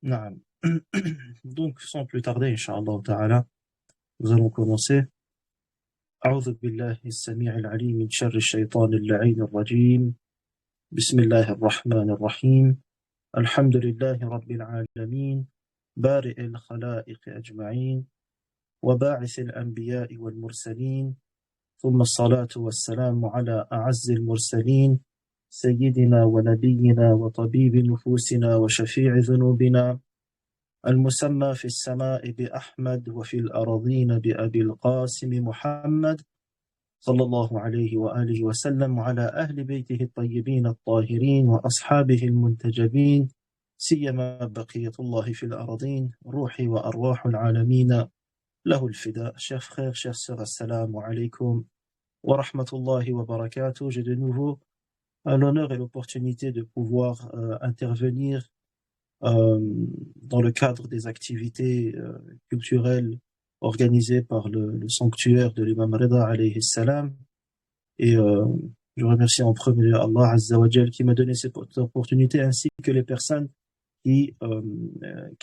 Naam. Donc, sans plus tarder, Inch'Allah Ta'ala, nous allons commencer. أعوذ بالله السميع العليم من شر الشيطان اللعين الرجيم. بسم الله الرحمن الرحيم. الحمد لله رب العالمين، بارئ الخلائق أجمعين، وباعث الأنبياء والمرسلين، ثم الصلاة والسلام على أعز المرسلين، سيدنا ونبينا وطبيب نفوسنا وشفيع ذنوبنا، المسمى في السماء بأحمد وفي الأرضين بأبي القاسم محمد صلى الله عليه وآله وسلم، وعلى أهل بيته الطيبين الطاهرين وأصحابه المنتجبين، سيما بقية الله في الأرضين، روحي وأرواح العالمين له الفداء. Chers frères, chers sœurs, assalamu alaikum wa rahmatullahi wa barakatuh. J'ai de nouveau l'honneur et l'opportunité de pouvoir intervenir dans le cadre des activités culturelles organisées par le sanctuaire de l'imam Rida alayhi salam. Et je remercie en premier lieu Allah Azza wa Jal qui m'a donné cette opportunité, ainsi que les personnes qui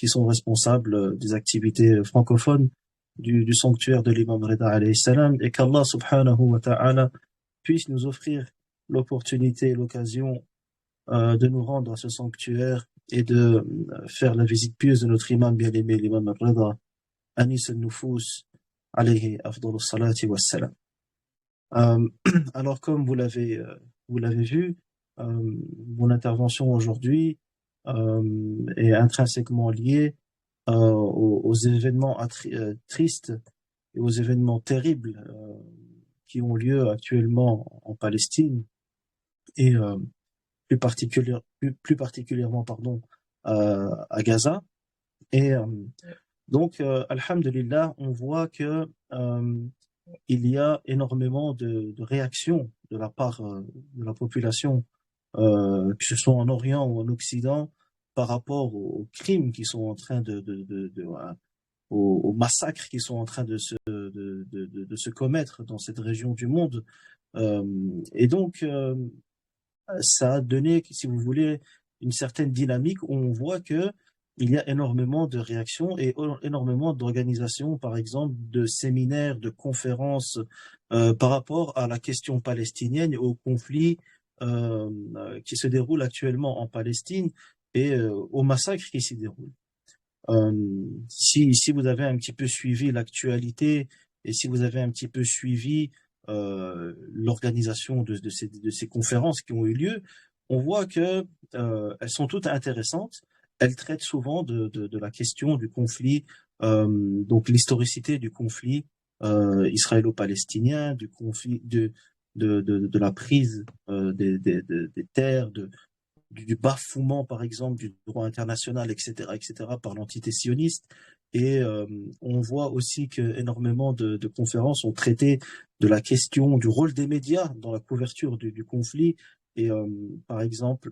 sont responsables des activités francophones du sanctuaire de l'imam Rida alayhi salam, et qu'Allah subhanahu wa ta'ala puisse nous offrir l'opportunité et l'occasion de nous rendre à ce sanctuaire et de faire la visite pieuse de notre imam bien-aimé, l'imam al-Rida, Anis al-Nufus, alayhi afdal salati wa salam. Alors, comme vous l'avez vu, mon intervention aujourd'hui est intrinsèquement liée aux événements tristes et aux événements terribles qui ont lieu actuellement en Palestine, et plus particulièrement à Gaza. Et donc, alhamdulillah, on voit que il y a énormément de réactions de la part de la population, que ce soit en Orient ou en Occident, par rapport aux crimes qui sont en train aux massacres qui sont en train de se commettre dans cette région du monde. Et donc, ça a donné, si vous voulez, une certaine dynamique où on voit que il y a énormément de réactions et énormément d'organisations, par exemple, de séminaires, de conférences par rapport à la question palestinienne et au conflit qui se déroule actuellement en Palestine et au massacre qui s'y déroule. Si vous avez un petit peu suivi l'actualité et si vous avez un petit peu suivi l'organisation de ces conférences qui ont eu lieu, on voit que elles sont toutes intéressantes. Elles traitent souvent de la question du conflit, donc l'historicité du conflit israélo-palestinien, du conflit de la prise des terres, du bafouement, par exemple, du droit international, etc., par l'entité sioniste. Et on voit aussi que énormément de conférences ont traité de la question du rôle des médias dans la couverture du conflit, et par exemple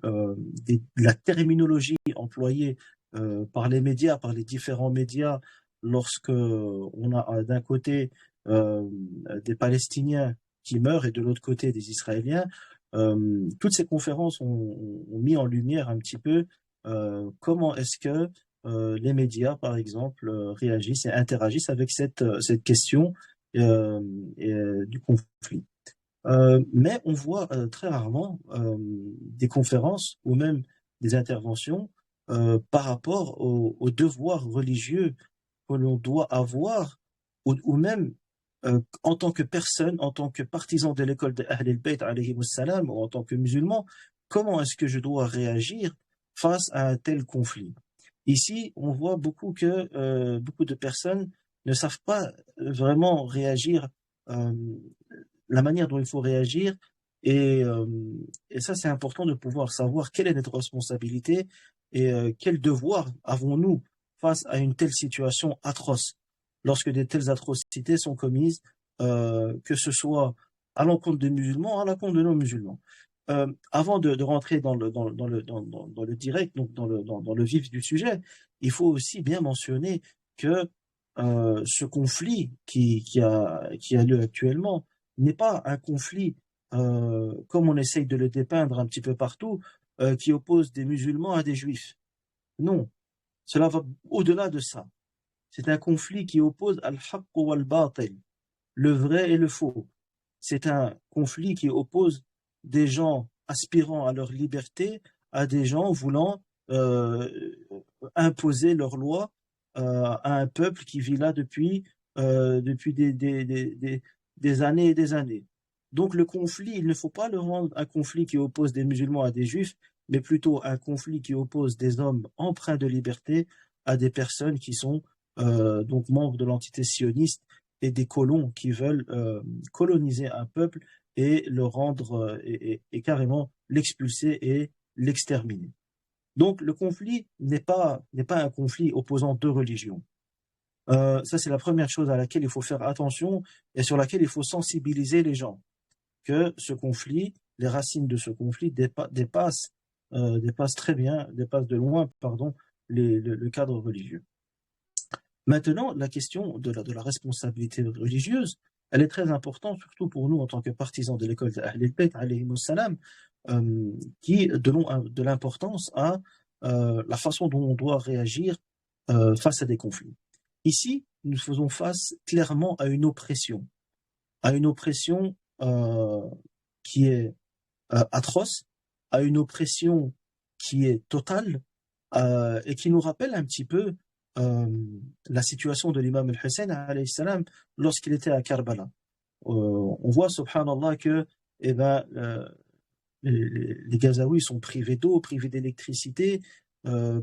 la terminologie employée par les médias, par les différents médias, lorsque on a d'un côté des Palestiniens qui meurent et de l'autre côté des Israéliens. Toutes ces conférences ont mis en lumière un petit peu comment est-ce que les médias, par exemple, réagissent et interagissent avec cette question du conflit. Mais on voit très rarement des conférences ou même des interventions par rapport aux devoirs religieux que l'on doit avoir, ou même en tant que personne, en tant que partisan de l'école de Ahl al-Bayt alayhimus salam, ou en tant que musulman, comment est-ce que je dois réagir face à un tel conflit? Ici, on voit beaucoup de personnes ne savent pas vraiment réagir, la manière dont il faut réagir, et ça, c'est important de pouvoir savoir quelle est notre responsabilité et quel devoir avons-nous face à une telle situation atroce, lorsque de telles atrocités sont commises, que ce soit à l'encontre des musulmans, à l'encontre de non-musulmans. Avant de rentrer dans le direct, donc dans le vif du sujet, il faut aussi bien mentionner que ce conflit qui a lieu actuellement n'est pas un conflit, comme on essaye de le dépeindre un petit peu partout, qui oppose des musulmans à des juifs. Non. Cela va au-delà de ça. C'est un conflit qui oppose al-haqq wal-batil, le vrai et le faux. C'est un conflit qui oppose des gens aspirant à leur liberté à des gens voulant imposer leurs lois à un peuple qui vit là depuis des années et des années. Donc le conflit, il ne faut pas le rendre un conflit qui oppose des musulmans à des juifs, mais plutôt un conflit qui oppose des hommes empreints de liberté à des personnes qui sont donc membres de l'entité sioniste et des colons qui veulent coloniser un peuple et le rendre et carrément l'expulser et l'exterminer. Donc le conflit n'est pas un conflit opposant deux religions. Ça, c'est la première chose à laquelle il faut faire attention et sur laquelle il faut sensibiliser les gens. Que ce conflit, les racines de ce conflit dépassent très bien, dépassent de loin, pardon, le cadre religieux. Maintenant, la question de la responsabilité religieuse, elle est très importante, surtout pour nous en tant que partisans de l'école d'Ahl al-Bayt, alayhimus salam, qui donnons de l'importance à la façon dont on doit réagir face à des conflits. Ici, nous faisons face clairement à une oppression qui est atroce, à une oppression qui est totale et qui nous rappelle un petit peu la situation de l'imam al-Hussein alayhi salam lorsqu'il était à Karbala. On voit, subhanallah, que eh ben, les Gazaouis sont privés d'eau, privés d'électricité,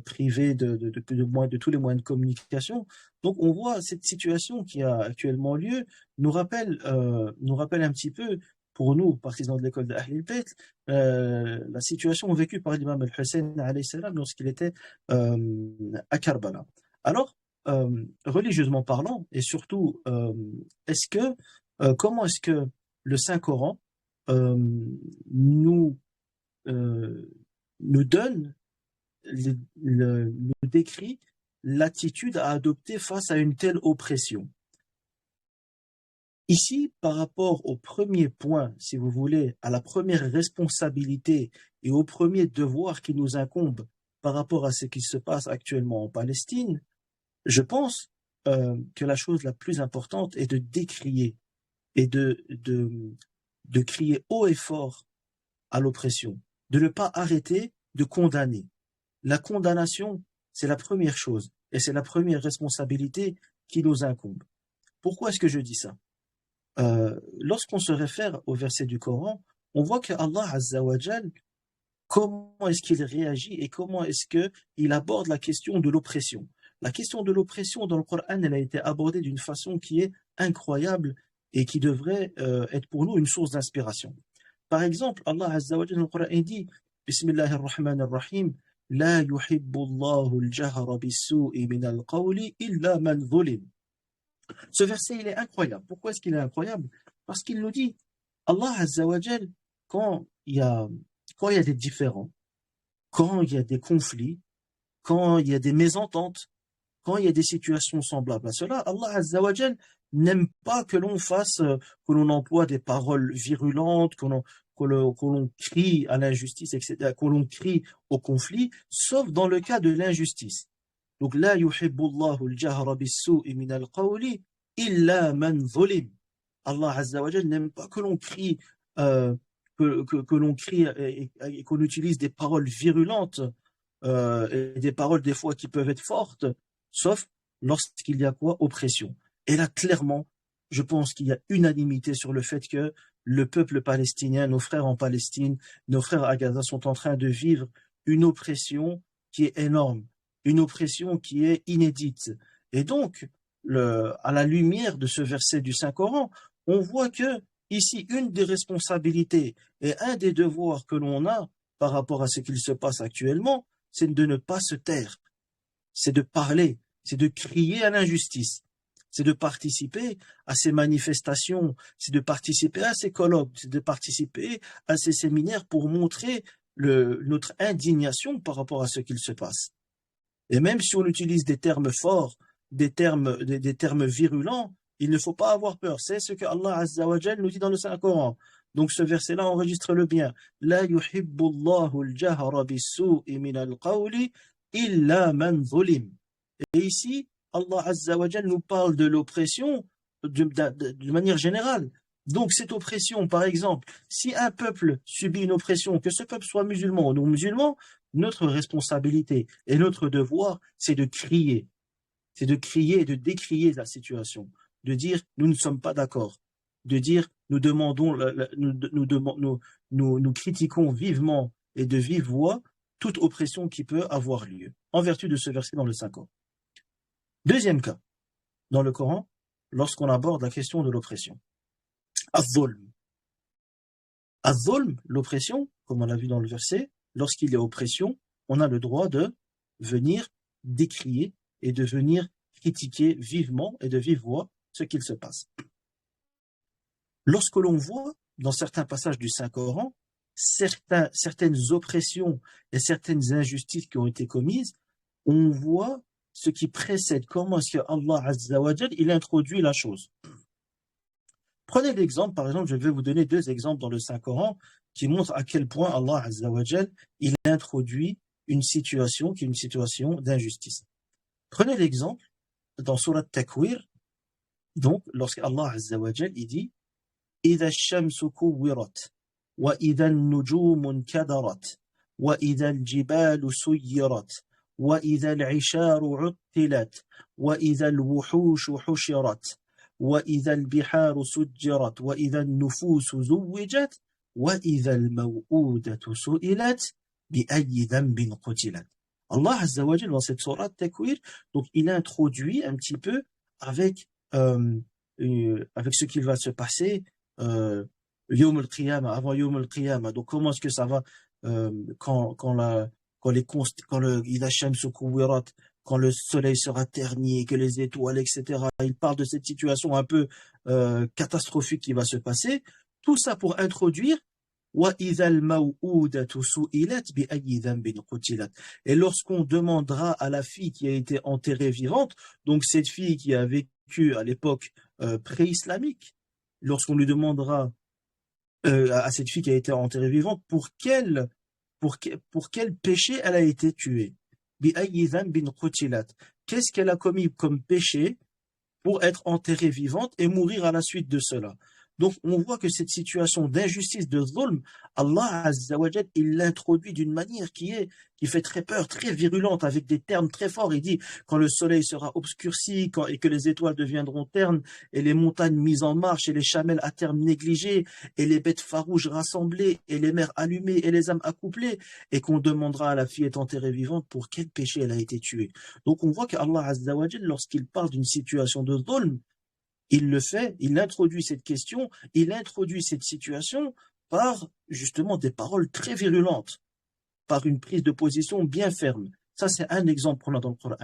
privés de tous les moyens de communication. Donc on voit cette situation qui a actuellement lieu nous rappelle un petit peu, pour nous, partisans de l'école de Ahl al-Bayt, la situation vécue par l'imam al-Hussein alayhi salam lorsqu'il était à Karbala. Alors, religieusement parlant, et surtout, comment est-ce que le Saint-Coran euh, nous, euh, nous donne, nous décrit l'attitude à adopter face à une telle oppression. Ici, par rapport au premier point, si vous voulez, à la première responsabilité et au premier devoir qui nous incombe par rapport à ce qui se passe actuellement en Palestine, je pense que la chose la plus importante est de décrier et de crier haut et fort à l'oppression, de ne pas arrêter de condamner. La condamnation, c'est la première chose et c'est la première responsabilité qui nous incombe. Pourquoi est-ce que je dis ça? Lorsqu'on se réfère au verset du Coran, on voit que Allah Azza wa Jal, comment est-ce qu'il réagit et comment est-ce qu'il aborde la question de l'oppression. La question de l'oppression dans le Coran, elle a été abordée d'une façon qui est incroyable et qui devrait être pour nous une source d'inspiration. Par exemple, Allah Azza wa Jalla dans le Coran dit Bismillahir Rahmanir Rahim La yuhibbu Allahu al-jahra bis-su'i min al-qawli illa man zulim. Ce verset, il est incroyable. Pourquoi est-ce qu'il est incroyable? Parce qu'il nous dit Allah Azza wa Jalla, quand il y a des différends, quand il y a des conflits, quand il y a des mésententes, quand il y a des situations semblables à cela, Allah Azza wa Jal n'aime pas que l'on que l'on emploie des paroles virulentes, que l'on crie à l'injustice, etc., que l'on crie au conflit, sauf dans le cas de l'injustice. Donc, la yuhibbullahu al-jahra bis-su'i min al-qawli illa man zulim. Allah Azza wa Jal n'aime pas que l'on crie, que l'on crie et qu'on utilise des paroles virulentes, et des paroles des fois qui peuvent être fortes, sauf lorsqu'il y a quoi? Oppression. Et là, clairement, je pense qu'il y a unanimité sur le fait que le peuple palestinien, nos frères en Palestine, nos frères à Gaza sont en train de vivre une oppression qui est énorme, une oppression qui est inédite. Et donc, à la lumière de ce verset du Saint-Coran, on voit que ici, une des responsabilités et un des devoirs que l'on a par rapport à ce qu'il se passe actuellement, c'est de ne pas se taire, c'est de parler, c'est de crier à l'injustice, c'est de participer à ces manifestations, c'est de participer à ces colloques, c'est de participer à ces séminaires pour montrer notre indignation par rapport à ce qu'il se passe. Et même si on utilise des termes forts, des termes virulents, il ne faut pas avoir peur. C'est ce que Allah Azza wa Jal nous dit dans le Saint-Coran. Donc ce verset-là, enregistre-le bien. La yuhibbullahu al-jahra bis-su'i min al-qawli illa man zulim. Et ici, Allah Azza wa Jal nous parle de l'oppression de manière générale. Donc cette oppression, par exemple, si un peuple subit une oppression, que ce peuple soit musulman ou non musulman, notre responsabilité et notre devoir, c'est de crier. C'est de crier et de décrier la situation. De dire, nous ne sommes pas d'accord. De dire, nous demandons, nous critiquons vivement et de vive voix toute oppression qui peut avoir lieu, en vertu de ce verset dans le 5 ans. Deuxième cas, dans le Coran, lorsqu'on aborde la question de l'oppression. Az-zulm. Az-zulm, l'oppression, comme on l'a vu dans le verset, lorsqu'il y a oppression, on a le droit de venir décrier et de venir critiquer vivement et de vive voix ce qu'il se passe. Lorsque l'on voit, dans certains passages du Saint-Coran, certaines oppressions et certaines injustices qui ont été commises, on voit ce qui précède, comment est-ce que Allah Azza wa Jal, il introduit la chose. Prenez l'exemple, par exemple, je vais vous donner 2 exemples dans le Saint-Coran qui montrent à quel point Allah Azza wa Jal, il introduit une situation qui est une situation d'injustice. Prenez l'exemple dans Surat Takwir, donc lorsque Allah Azza wa Jal, il dit إذا الشمس كورت وإذا النجوم انكدرت وإذا الجبال سيرت وإذا العشار عطلت وإذا الوحوش حشرت وإذا البحار سجرت وإذا النفوس زوجت وإذا الموءودة سئلت بأي ذنب قتلت. Allah Azza wa Jal dans cette sourate Takwir, donc il introduit un petit peu avec ce qui va se passer Yawm al-Qiyamah, avant Yawm al-Qiyamah. Donc comment est-ce que ça va quand le soleil sera terni, que les étoiles, etc. Il parle de cette situation un peu catastrophique qui va se passer. Tout ça pour introduire et lorsqu'on demandera à la fille qui a été enterrée vivante, donc cette fille qui a vécu à l'époque pré-islamique, lorsqu'on lui demandera à cette fille qui a été enterrée vivante pour quel péché elle a été tuée, qu'est-ce qu'elle a commis comme péché pour être enterrée vivante et mourir à la suite de cela. Donc on voit que cette situation d'injustice, de zulm, Allah Azza wa Jal, il l'introduit d'une manière qui fait très peur, très virulente, avec des termes très forts. Il dit quand le soleil sera obscurci et que les étoiles deviendront ternes et les montagnes mises en marche et les chamelles à terme négligées et les bêtes farouches rassemblées et les mers allumées et les âmes accouplées, et qu'on demandera à la fille est enterrée vivante pour quel péché elle a été tuée. Donc on voit que Allah Azza wa Jal, lorsqu'il parle d'une situation de zulm, il le fait, il introduit cette question, il introduit cette situation par justement des paroles très virulentes, par une prise de position bien ferme. Ça, c'est un exemple qu'on a dans le Coran.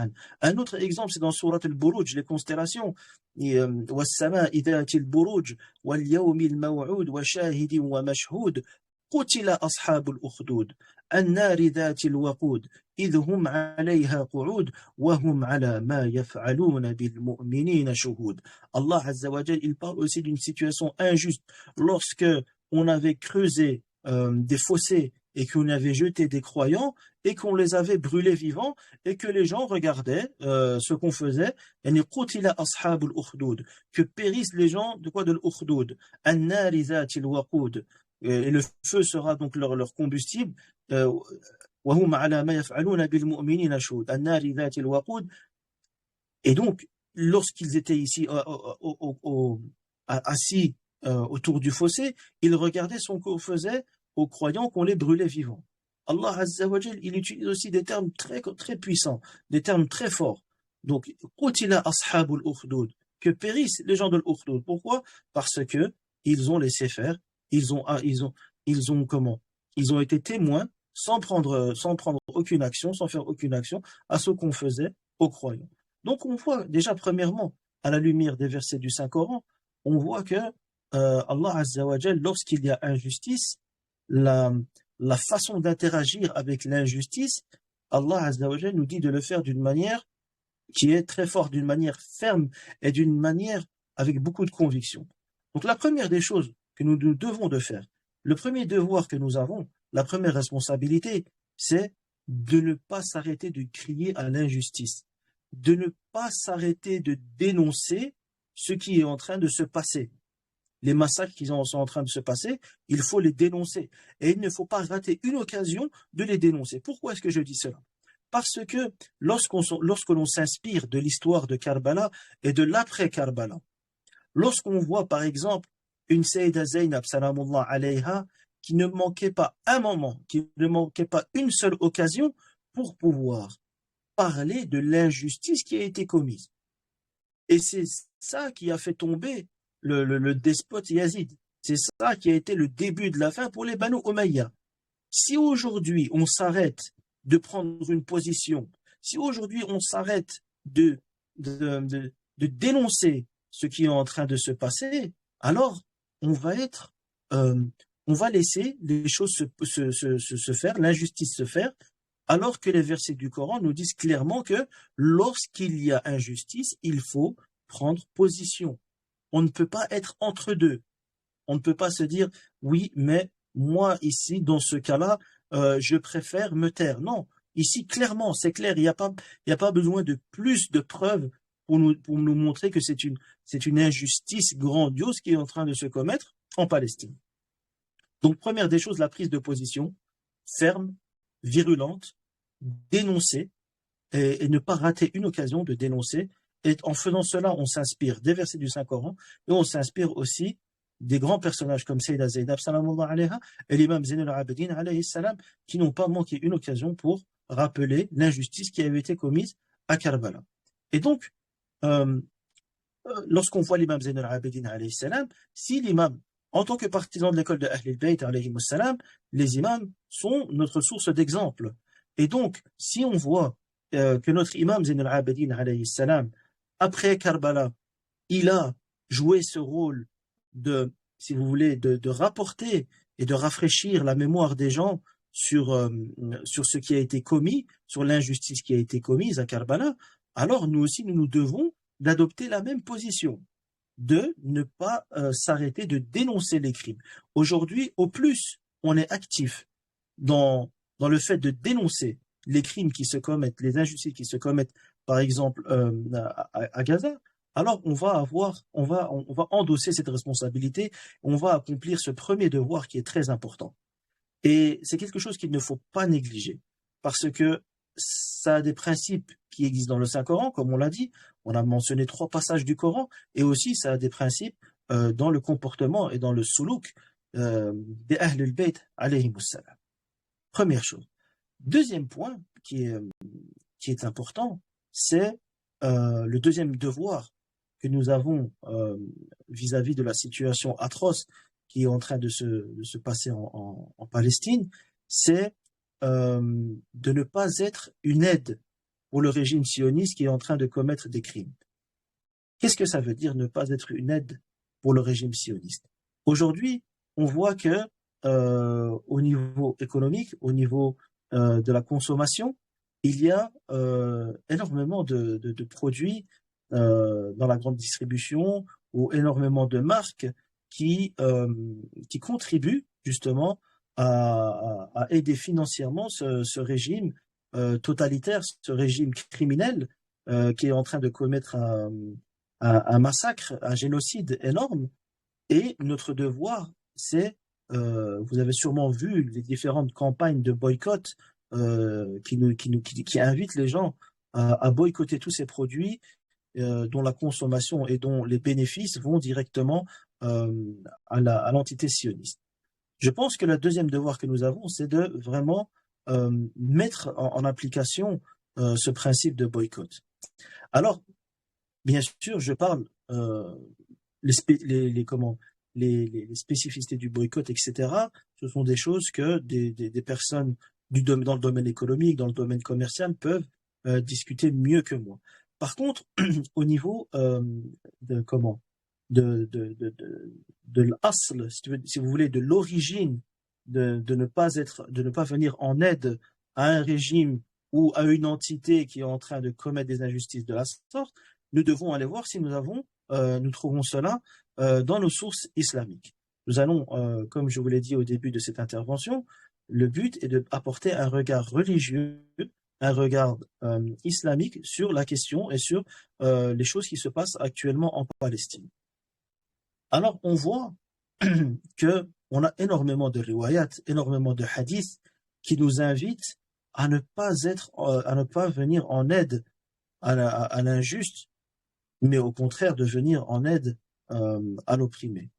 Un autre exemple, c'est dans Surat al-Buruj, les constellations. وَالسَّمَاءِ ذَاتِ الْبُرُوجِ وَالْيَوْمِ الْمَوْعُودِ وَشَاهِدٍ وَمَشْهُودٍ قُتِلَ أَصْحَابُ الْأُخْدُودِ النَّارِ ذَاتِ الْوَقُودِ إِذْ هُمْ عَلَيْهَا قُعُودٌ وَهُمْ عَلَى مَا يَفْعَلُونَ بِالْمُؤْمِنِينَ شُهُودٌ. Allah Azza wa Jal, il parle aussi d'une situation injuste lorsque on avait creusé des fossés et qu'on avait jeté des croyants et qu'on les avait brûlés vivants et que les gens regardaient ce qu'on faisait. Que périssent les gens de quoi? De l'Ukhdud. Et le feu sera donc leur combustible. Et donc, lorsqu'ils étaient ici assis autour du fossé, ils regardaient ce qu'on faisait aux croyants, qu'on les brûlait vivants. Allah Azza wa Jal, il utilise aussi des termes très, très puissants, des termes très forts. Donc, qutila ashabul ukhdud, que périssent les gens de l'ukhdud. Pourquoi? Parce que ils ont laissé faire, ils ont été témoins sans prendre aucune action, sans faire aucune action à ce qu'on faisait aux croyants. Donc, on voit déjà premièrement, à la lumière des versets du Saint-Coran, on voit que Allah Azza wa Jal, lorsqu'il y a injustice, la façon d'interagir avec l'injustice, Allah Azza wa Jal nous dit de le faire d'une manière qui est très forte, d'une manière ferme et d'une manière avec beaucoup de conviction. Donc la première des choses que nous devons de faire, le premier devoir que nous avons, la première responsabilité, c'est de ne pas s'arrêter de crier à l'injustice, de ne pas s'arrêter de dénoncer ce qui est en train de se passer. Les massacres qui sont en train de se passer, il faut les dénoncer. Et il ne faut pas rater une occasion de les dénoncer. Pourquoi est-ce que je dis cela? Parce que lorsque l'on s'inspire de l'histoire de Karbala et de l'après-Karbala, lorsqu'on voit par exemple une Sayyida Zainab, salamullah alayha, qui ne manquait pas un moment, qui ne manquait pas une seule occasion pour pouvoir parler de l'injustice qui a été commise. Et c'est ça qui a fait tomber le despote Yazid. C'est ça qui a été le début de la fin pour les Banu Umayya. Si aujourd'hui on s'arrête de prendre une position, si aujourd'hui on s'arrête de dénoncer ce qui est en train de se passer, alors on va être, on va laisser les choses se faire, l'injustice se faire, alors que les versets du Coran nous disent clairement que lorsqu'il y a injustice, il faut prendre position. On ne peut pas être entre deux. On ne peut pas se dire, oui, mais moi ici, dans ce cas-là, je préfère me taire. Non, ici, clairement, c'est clair, il n'y a pas besoin de plus de preuves pour nous montrer que c'est une injustice grandiose qui est en train de se commettre en Palestine. Donc, première des choses, la prise de position ferme, virulente, dénoncer et ne pas rater une occasion de dénoncer. Et en faisant cela, on s'inspire des versets du Saint-Coran et on s'inspire aussi des grands personnages comme Sayyida Zainab salamullah alayha et l'imam Zayn al-Abidin alayhi salam qui n'ont pas manqué une occasion pour rappeler l'injustice qui avait été commise à Karbala. Et donc, lorsqu'on voit l'imam Zayn al-Abidin alayhi salam, si l'imam, en tant que partisan de l'école de Ahl al-Bayt alayhi salam, les imams sont notre source d'exemple. Et donc, si on voit que notre imam Zayn al-Abidin alayhi salam, après Karbala, il a joué ce rôle de, si vous voulez, de rapporter et de rafraîchir la mémoire des gens sur ce qui a été commis, sur l'injustice qui a été commise à Karbala, alors nous aussi, nous devons d'adopter la même position, de ne pas s'arrêter de dénoncer les crimes. Aujourd'hui, au plus, on est actif dans le fait de dénoncer les crimes qui se commettent, les injustices qui se commettent, par exemple, à Gaza, alors on va endosser cette responsabilité, on va accomplir ce premier devoir qui est très important. Et c'est quelque chose qu'il ne faut pas négliger, parce que ça a des principes qui existent dans le Saint-Coran, comme on l'a dit, on a mentionné 3 passages du Coran, et aussi ça a des principes dans le comportement et dans le suluk des Ahl al-Bayt alayhimus salam. Première chose. Deuxième point qui est important, c'est le deuxième devoir que nous avons vis-à-vis de la situation atroce qui est en train de se passer en Palestine, c'est de ne pas être une aide pour le régime sioniste qui est en train de commettre des crimes. Qu'est-ce que ça veut dire ne pas être une aide pour le régime sioniste? Aujourd'hui, on voit que au niveau économique, au niveau de la consommation, il y a énormément de produits dans la grande distribution ou énormément de marques qui contribuent justement à aider financièrement ce régime totalitaire, ce régime criminel qui est en train de commettre un massacre, un génocide énorme. Et notre devoir, c'est, vous avez sûrement vu les différentes campagnes de boycott qui invitent les gens à boycotter tous ces produits dont la consommation et dont les bénéfices vont directement à l'entité sioniste. Je pense que le deuxième devoir que nous avons, c'est de vraiment mettre en application ce principe de boycott. Alors, bien sûr, je parle les spécificités du boycott, etc. Ce sont des choses que des personnes dans le domaine économique, dans le domaine commercial peuvent discuter mieux que moi. Par contre, au niveau de l'asl, si vous voulez, de l'origine de ne pas venir en aide à un régime ou à une entité qui est en train de commettre des injustices de la sorte, nous devons aller voir si nous trouvons cela dans nos sources islamiques. Nous allons, comme je vous l'ai dit au début de cette intervention, le but est d'apporter un regard religieux un regard islamique sur la question et sur les choses qui se passent actuellement en Palestine. Alors, on voit que on a énormément de riwayat, énormément de hadiths qui nous invitent à ne pas venir en aide à l'injuste, mais au contraire de venir en aide à l'opprimé.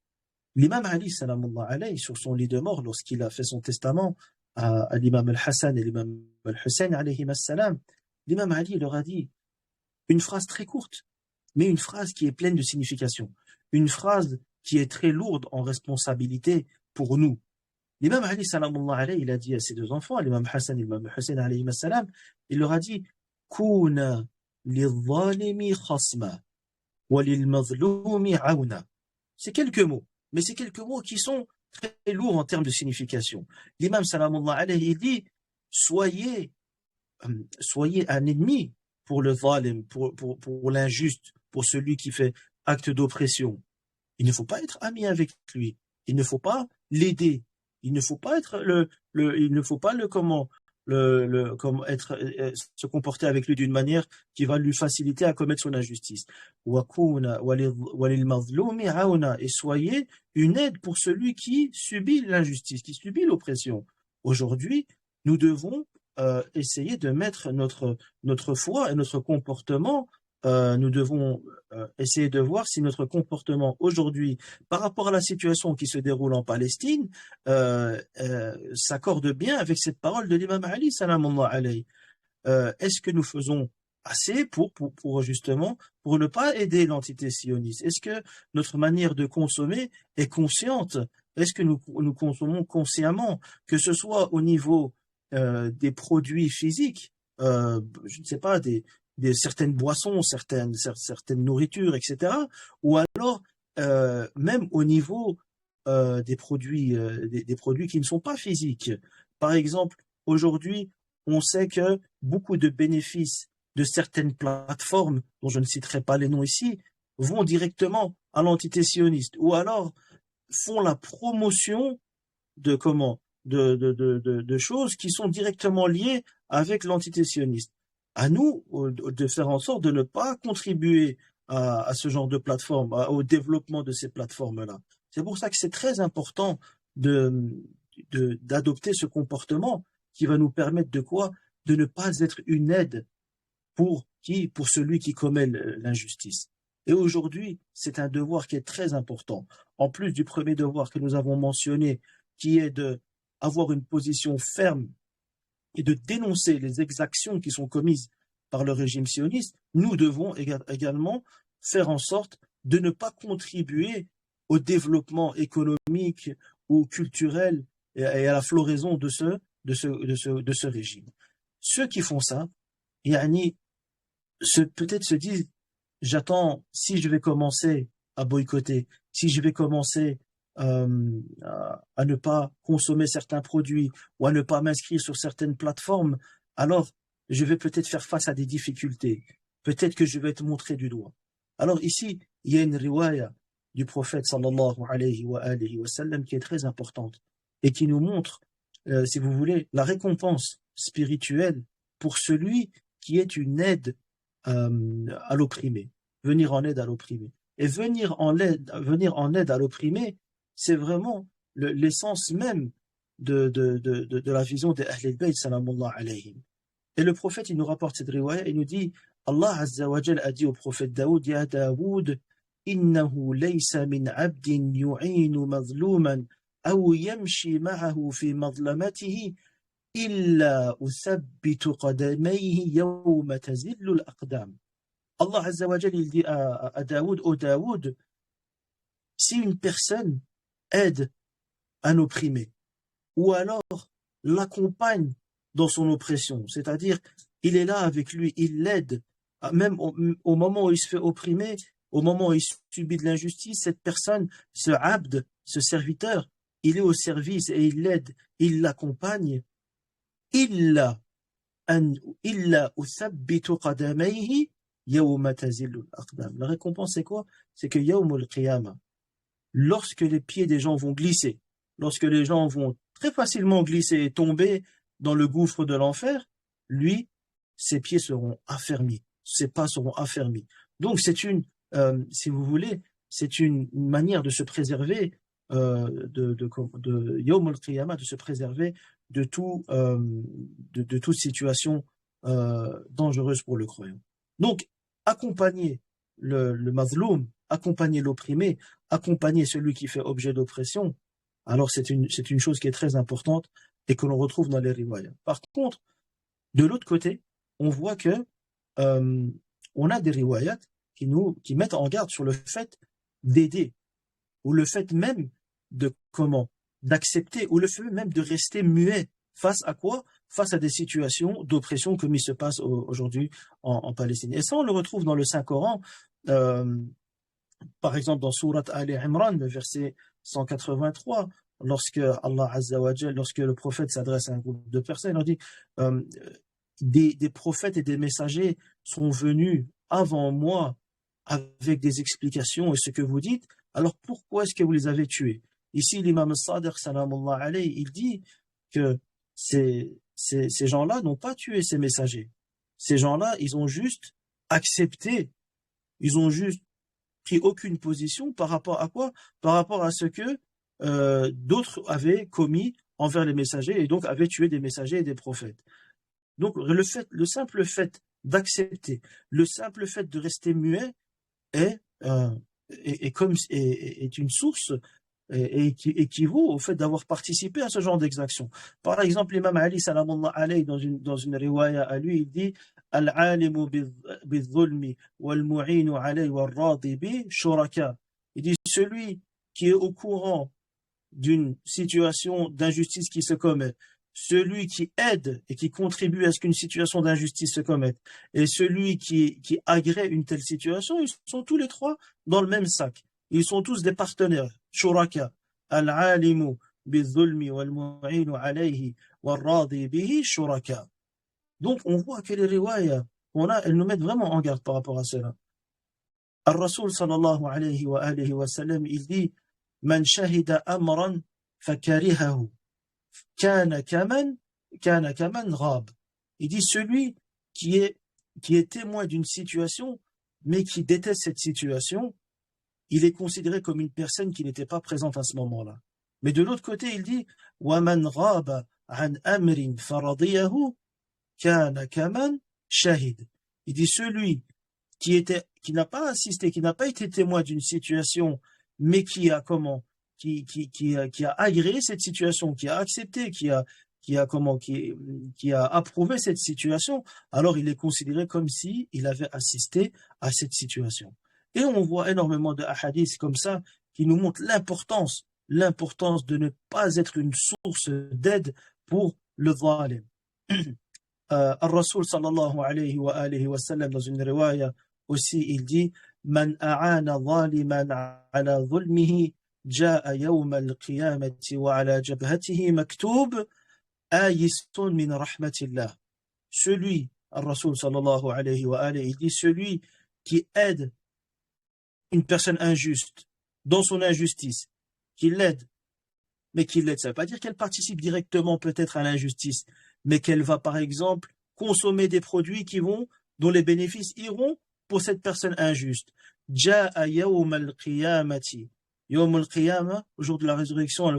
L'imam Ali, salamullah alayhi, sur son lit de mort, lorsqu'il a fait son testament à l'imam al-Hassan et l'imam al-Hussein, alayhim as-salam, l'imam Ali leur a dit une phrase très courte, mais une phrase qui est pleine de signification, une phrase qui est très lourde en responsabilité pour nous. L'imam Ali, salamullah alayhi, il a dit à ses deux enfants, l'imam Hassan et l'imam Hussein, alayhim as-salam, il leur a dit Kuna lil-zalimi khasma wa lil-mazlumi auna. C'est quelques mots, mais c'est quelques mots qui sont très lourds en termes de signification. L'imam salamullah alayhi il dit soyez un ennemi pour le zalim, pour l'injuste, pour celui qui fait acte d'oppression. Il ne faut pas être ami avec lui. Il ne faut pas l'aider. Il ne faut pas être il ne faut pas se comporter avec lui d'une manière qui va lui faciliter à commettre son injustice. Et soyez une aide pour celui qui subit l'injustice, qui subit l'oppression. Aujourd'hui, nous devons essayer de mettre notre foi et notre comportement. Nous devons essayer de voir si notre comportement aujourd'hui, par rapport à la situation qui se déroule en Palestine, s'accorde bien avec cette parole de l'imam Ali, salamullah alayhi. Est-ce que nous faisons assez pour justement, pour ne pas aider l'entité sioniste? Est-ce que notre manière de consommer est consciente? Est-ce que nous consommons consciemment, que ce soit au niveau des produits physiques, je ne sais pas, certaines boissons, certaines nourritures, etc. Ou alors même au niveau des produits qui ne sont pas physiques. Par exemple, aujourd'hui, on sait que beaucoup de bénéfices de certaines plateformes, dont je ne citerai pas les noms ici, vont directement à l'entité sioniste, ou alors font la promotion de de choses qui sont directement liées avec l'entité sioniste. À nous de faire en sorte de ne pas contribuer à ce genre de plateforme, au développement de ces plateformes-là. C'est pour ça que c'est très important d'adopter ce comportement qui va nous permettre de quoi? De ne pas être une aide pour qui? Pour celui qui commet l'injustice. Et aujourd'hui, c'est un devoir qui est très important. En plus du premier devoir que nous avons mentionné, qui est de avoir une position ferme et de dénoncer les exactions qui sont commises par le régime sioniste, nous devons également faire en sorte de ne pas contribuer au développement économique ou culturel et à la floraison de ce régime. Ceux qui font ça, peut-être se disent, j'attends, si je vais commencer à boycotter, si je vais commencer à ne pas consommer certains produits ou à ne pas m'inscrire sur certaines plateformes, alors je vais peut-être faire face à des difficultés. Peut-être que je vais être montré du doigt. Alors ici, il y a une riwaya du prophète sallallahu alayhi wa sallam qui est très importante et qui nous montre, si vous voulez, la récompense spirituelle pour celui qui est une aide à l'opprimé, venir en aide à l'opprimé. Et venir en aide à l'opprimé, c'est vraiment l'essence même de la vision des Ahl al-Bayt, salamullah alayhim. Et le prophète, il nous rapporte cette riwaya, il nous dit, Allah Azza wa Jal a dit au prophète Daoud, Ya Daoud, innahu laysa min abdin yu'inu mazluman, aw yamshi ma'ahu fi mazlamatihi, illa uthabbitu qadamayhi yawma tazillu al-aqdam. Allah Azza wa Jal, il dit à Daoud, ô Daoud, si une personne aide un opprimé, ou alors l'accompagne dans son oppression, c'est-à-dire il est là avec lui, il l'aide, même au moment où il se fait opprimer, au moment où il subit de l'injustice, cette personne, ce abd, ce serviteur, il est au service et il l'aide, il l'accompagne. Illa uthabbitu qadamayhi yawma tazillu al-aqdam. La récompense c'est quoi? C'est que yawmul qiyamah, lorsque les pieds des gens vont glisser, lorsque les gens vont très facilement glisser et tomber dans le gouffre de l'enfer, lui, ses pieds seront affermis, ses pas seront affermis. Donc si vous voulez, c'est une manière de se préserver de Yawm al-Qiyamah, de se préserver de toute situation dangereuse pour le croyant. Donc, accompagner le mazloum, accompagner l'opprimé, accompagner celui qui fait objet d'oppression, alors c'est une chose qui est très importante et que l'on retrouve dans les riwayas. Par contre, de l'autre côté, on voit que euh, on a des riwayats qui mettent en garde sur le fait d'aider, ou le fait même d'accepter, ou le fait même de rester muet face à quoi? Face à des situations d'oppression comme il se passe aujourd'hui en Palestine. Et ça, on le retrouve dans le Saint-Coran, euh, par exemple dans Surat Ali Imran, le verset 183, lorsque Allah Azza wa Jal, lorsque le prophète s'adresse à un groupe de personnes, il dit euh, des prophètes et des messagers sont venus avant moi avec des explications et ce que vous dites, alors pourquoi est-ce que vous les avez tués? Ici, l'imam Sadiq, salamullah alayhi, il dit que ces gens-là n'ont pas tué ces messagers. Ces gens-là, ils ont juste accepté, ils ont juste pris aucune position par rapport à quoi? Par rapport à ce que d'autres avaient commis envers les messagers et donc avaient tué des messagers et des prophètes. Donc le simple fait d'accepter, le simple fait de rester muet est, euh, est une source et qui équivaut au fait d'avoir participé à ce genre d'exaction. Par exemple, l'imam Ali salamullah alayhi dans une riwaya à lui, il dit Al-alimu bil-zulmi wal-mu'inu alayhi wal-radi bi shuraka. Il dit celui qui est au courant d'une situation d'injustice qui se commet, celui qui aide et qui contribue à ce qu'une situation d'injustice se commette, et celui qui agrée une telle situation, ils sont tous les trois dans le même sac. Ils sont tous des partenaires. Shuraka, al-alimu bil-zulmi wal-mu'inu alayhi wal-radi bihi shuraka. Donc on voit que les riwayas qu'on a, elles nous mettent vraiment en garde par rapport à cela. Al-Rasul sallallahu alayhi wa alihi wa sallam, il dit Man shahida amran fakarihahu kana kaman ghab. Il dit celui qui est témoin d'une situation mais qui déteste cette situation, il est considéré comme une personne qui n'était pas présente à ce moment-là. Mais de l'autre côté, il dit wa man ghaba an amrin faradiyahu kana kaman shahid. Il dit celui qui n'a pas assisté, qui n'a pas été témoin d'une situation, mais qui a agréé cette situation, qui a accepté, qui a approuvé cette situation, alors il est considéré comme si il avait assisté à cette situation. Et on voit énormément de hadiths comme ça qui nous montrent l'importance de ne pas être une source d'aide pour le zalim. Al-Rasul sallallahu alayhi wa alihi wa sallam dans une riwaya aussi il dit Man a'ana zaliman ala zulmihi ja'a yawm al-qiyamati wa ala jabhatihi maktub ayisun min rahmatillah. Celui, Al-Rasul sallallahu alayhi wa alihi, il dit celui qui aide une personne injuste dans son injustice, qui l'aide, mais qui l'aide, ça ne veut pas dire qu'elle participe directement peut-être à l'injustice, mais qu'elle va par exemple consommer des produits dont les bénéfices iront pour cette personne injuste. Ja'a yawm al-qiyamati. Yawm al-qiyamah, au jour de la résurrection, elle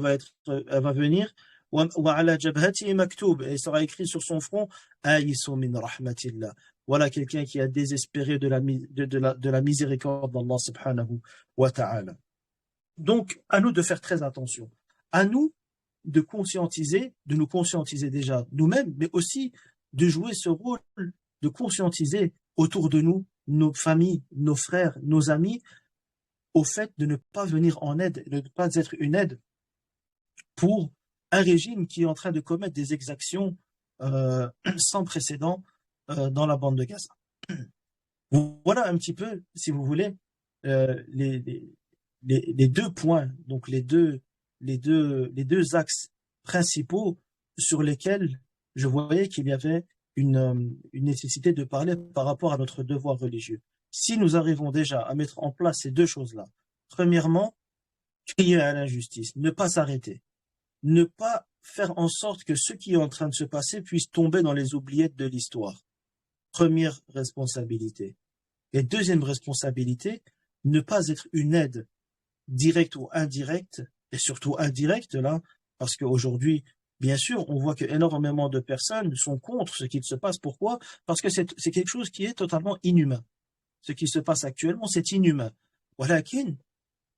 va venir. Wa ala jabhati maktub, et il sera écrit sur son front Aïssu min rahmatillah. Voilà quelqu'un qui a désespéré de la miséricorde d'Allah subhanahu wa ta'ala. Donc, à nous de faire très attention. À nous de nous conscientiser déjà nous-mêmes, mais aussi de jouer ce rôle de conscientiser autour de nous, nos familles, nos frères, nos amis, au fait de ne pas venir en aide, de ne pas être une aide pour un régime qui est en train de commettre des exactions sans précédent dans la bande de Gaza. Voilà un petit peu, si vous voulez, les deux points, donc les deux axes principaux sur lesquels je voyais qu'il y avait une nécessité de parler par rapport à notre devoir religieux. Si nous arrivons déjà à mettre en place ces deux choses-là, premièrement, crier à l'injustice, ne pas s'arrêter, ne pas faire en sorte que ce qui est en train de se passer puisse tomber dans les oubliettes de l'histoire. Première responsabilité. Et deuxième responsabilité, ne pas être une aide directe ou indirecte, et surtout indirecte là, parce qu'aujourd'hui, bien sûr, on voit qu'énormément de personnes sont contre ce qui se passe. Pourquoi? Parce que c'est quelque chose qui est totalement inhumain. Ce qui se passe actuellement, c'est inhumain. Voilà,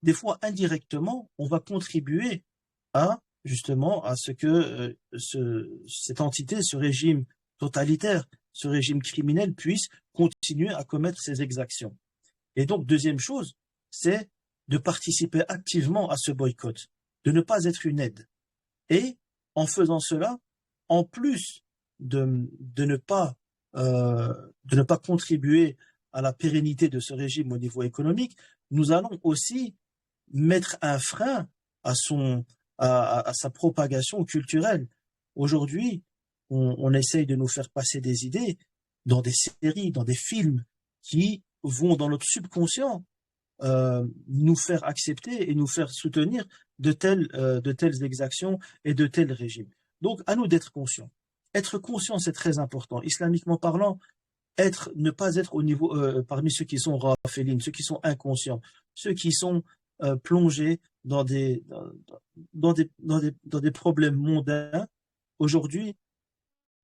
des fois, indirectement, on va contribuer à, justement, à ce que cette entité, ce régime totalitaire, ce régime criminel puisse continuer à commettre ses exactions. Et donc, deuxième chose, c'est de participer activement à ce boycott, de ne pas être une aide. Et en faisant cela, en plus de ne pas contribuer à la pérennité de ce régime au niveau économique, nous allons aussi mettre un frein à sa propagation culturelle. Aujourd'hui, on essaye de nous faire passer des idées dans des séries, dans des films qui vont dans notre subconscient nous faire accepter et nous faire soutenir de telles exactions et de tels régimes. Donc, à nous d'être conscients. Être conscient, c'est très important. Islamiquement parlant, ne pas être au niveau parmi ceux qui sont rafélines, ceux qui sont inconscients, ceux qui sont plongés dans des problèmes mondains. Aujourd'hui,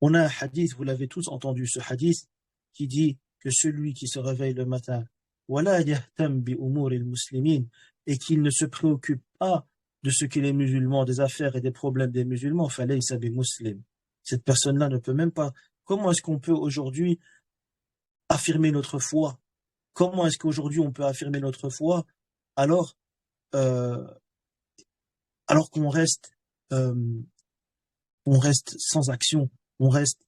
on a un hadith, vous l'avez tous entendu, ce hadith qui dit que celui qui se réveille le matin et qu'il ne se préoccupe pas de ce que les musulmans, des affaires et des problèmes des musulmans, cette personne-là ne peut même pas. Comment est-ce qu'on peut aujourd'hui affirmer notre foi? Comment est-ce qu'aujourd'hui on peut affirmer notre foi alors qu'on reste sans action, on reste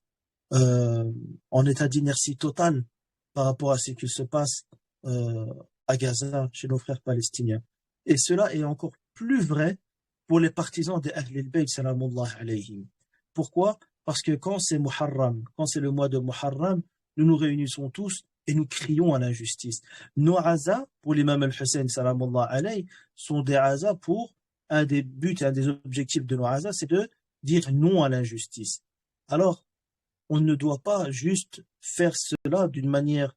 en état d'inertie totale par rapport à ce qui se passe à Gaza, chez nos frères palestiniens. Et cela est encore plus vrai pour les partisans des Ahl al-Bayt, salamullah alayhim. Pourquoi? Parce que quand c'est Muharram, quand c'est le mois de Muharram, nous nous réunissons tous et nous crions à l'injustice. Nos azas, pour l'imam al-Hussein, salamullah alayhi, sont des azas pour un des buts, un des objectifs de nos azas, c'est de dire non à l'injustice. Alors, on ne doit pas juste faire cela d'une manière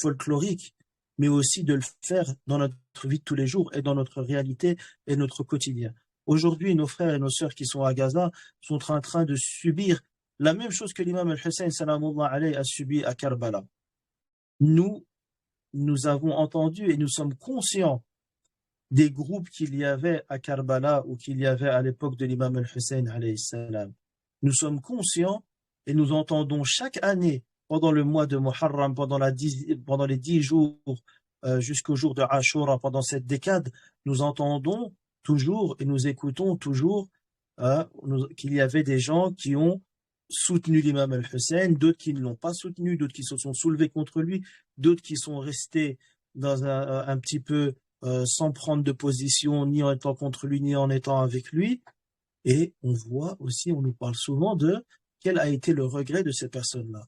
folklorique, mais aussi de le faire dans notre vie de tous les jours et dans notre réalité et notre quotidien. Aujourd'hui, nos frères et nos sœurs qui sont à Gaza sont en train de subir la même chose que l'imam al-Hussein salamullah alayhi a subi à Karbala. Nous avons entendu et nous sommes conscients des groupes qu'il y avait à Karbala ou qu'il y avait à l'époque de l'imam al-Hussein alayhi salam. Nous sommes conscients et nous entendons chaque année, pendant le mois de Muharram, pendant les 10 jours, jusqu'au jour de Ashura, pendant cette décade, nous entendons toujours et nous écoutons toujours qu'il y avait des gens qui ont soutenu l'imam al-Hussein, d'autres qui ne l'ont pas soutenu, d'autres qui se sont soulevés contre lui, d'autres qui sont restés dans un petit peu sans prendre de position, ni en étant contre lui, ni en étant avec lui. Et on voit aussi, on nous parle souvent de quel a été le regret de ces personnes-là.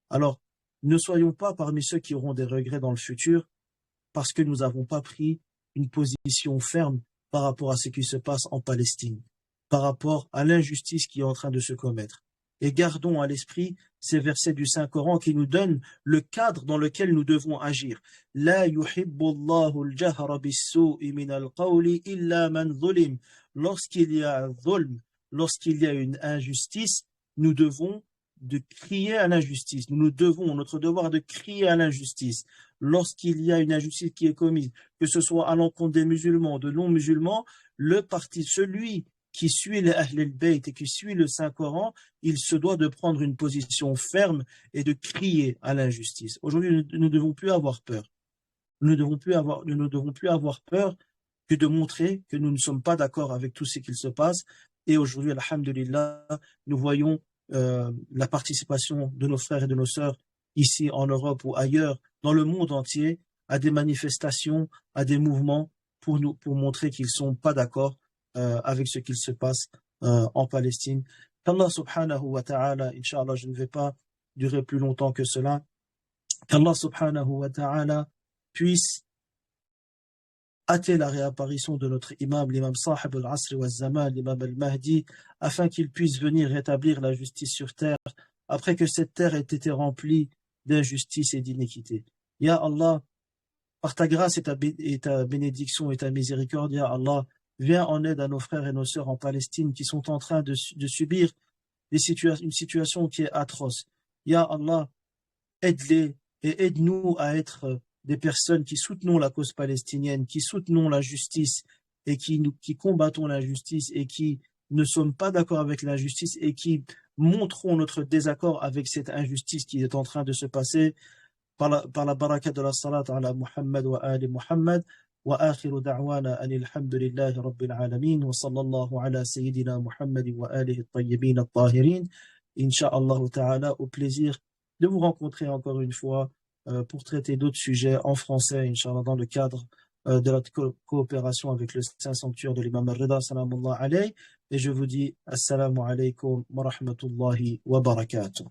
Alors, ne soyons pas parmi ceux qui auront des regrets dans le futur parce que nous n'avons pas pris une position ferme par rapport à ce qui se passe en Palestine, par rapport à l'injustice qui est en train de se commettre. Et gardons à l'esprit ces versets du Saint-Coran qui nous donnent le cadre dans lequel nous devons agir. La yuhibbullahu al-jahra bis-su'i min al-qawli illa man zulim. Lorsqu'il y a un zulm, lorsqu'il y a une injustice, nous devons de crier à l'injustice. Notre devoir de crier à l'injustice. Lorsqu'il y a une injustice qui est commise, que ce soit à l'encontre des musulmans, de non-musulmans, celui qui suit les Ahl al-Bayt et qui suit le Saint-Coran, il se doit de prendre une position ferme et de crier à l'injustice. Aujourd'hui, nous ne devons plus avoir peur. Nous ne devons plus avoir peur que de montrer que nous ne sommes pas d'accord avec tout ce qu'il se passe. Et aujourd'hui, alhamdulillah, nous voyons la participation de nos frères et de nos sœurs ici en Europe ou ailleurs, dans le monde entier, à des manifestations, à des mouvements pour montrer qu'ils ne sont pas d'accord avec ce qu'il se passe en Palestine. Qu'Allah subhanahu wa ta'ala, Inch'Allah, je ne vais pas durer plus longtemps que cela, qu'Allah subhanahu wa ta'ala puisse hâter la réapparition de notre imam, l'imam Sahib al-Asr wa al-Zaman, l'imam al-Mahdi, afin qu'il puisse venir rétablir la justice sur terre, après que cette terre ait été remplie d'injustice et d'inéquité. Ya Allah, par ta grâce et ta bénédiction et ta miséricorde, ya Allah, viens en aide à nos frères et nos sœurs en Palestine qui sont en train de subir une situation qui est atroce. Ya Allah, aide-les et aide-nous à être des personnes qui soutenons la cause palestinienne, qui soutenons la justice et qui combattons l'injustice et qui ne sommes pas d'accord avec l'injustice et qui montrons notre désaccord avec cette injustice qui est en train de se passer par la baraka de la salat ala Muhammad wa ali Muhammad. وآخر دعوانا أن الحمد لله رب العالمين وصلى الله على سيدنا محمد وآله الطيبين الطاهرين. Inch'Allah ta'ala, au plaisir de vous rencontrer encore une fois pour traiter d'autres sujets en français, Inch'Allah, dans le cadre de la coopération avec le Saint-Sanctuaire de l'Imam al-Rida, salamullah alayhi. Et je vous dis assalamu alaykum wa rahmatullahi wa barakatuh.